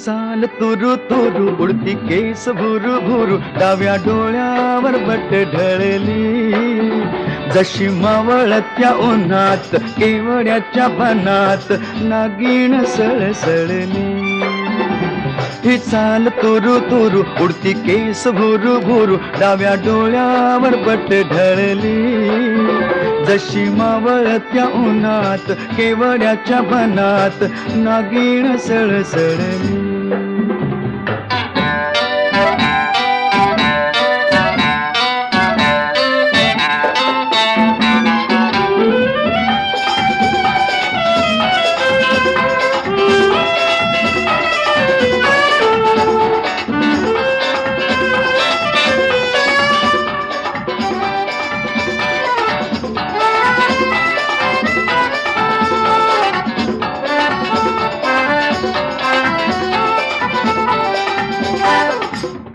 चाल तुरु तुरु उडती केस भुरु भुरु डाव्या डोळ्यावर बट ढळली जशी मावळत्या उन्हात केवड्याच्या बनात नागिण सळसळली ही चाल तुरु तुरु उडती केस भुरु भुरु डाव्या डोळ्यावर बट ढळली जशी मावळत्या उन्हात केवड्याच्या बनात नागिण सळसळली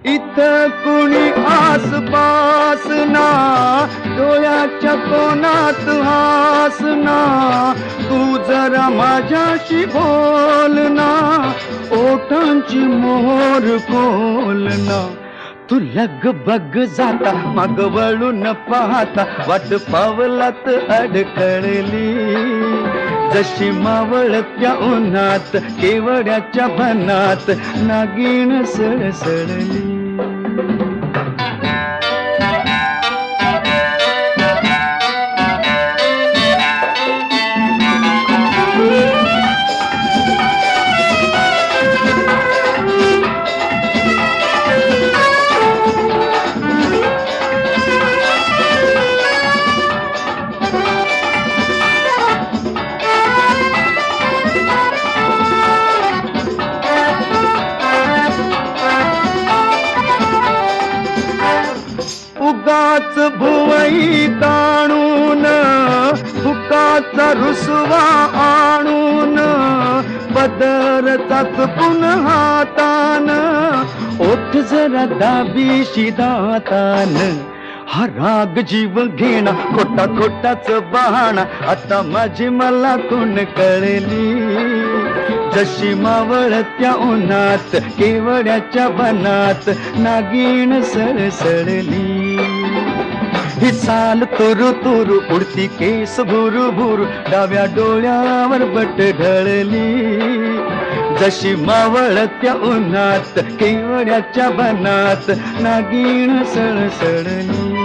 इथं कुणी आसपास ना डोळ्याच्या कोणात हास ना तू जरा माझ्याशी बोल ना ओठांची मोहर खोल ना तू लग बग जाता मग वळून पाहता वाट पावलात अडकळली जशी मावळत्या उन्हात केवड्याच्या बनात नागिण सळसळली उगाच भुवई ताणून फुकाचा रुसवा आणून पदरचाच पुन्हा हातान ओठ जरा दाबीशी दातान हा राग जीव घेणा खोटा खोटाच बहाणा आता माझी मला कोण कळली जशी मावळत्या उन्हात केवड्याच्या बनात नागिण सळसळली ही चाल तुरु तुरु उडती केस भुरु भुरु डाव्या डोळ्यावर बट ढळली जशी मावळत्या उन्हात केवड्याच्या बनात नागिण सळसळली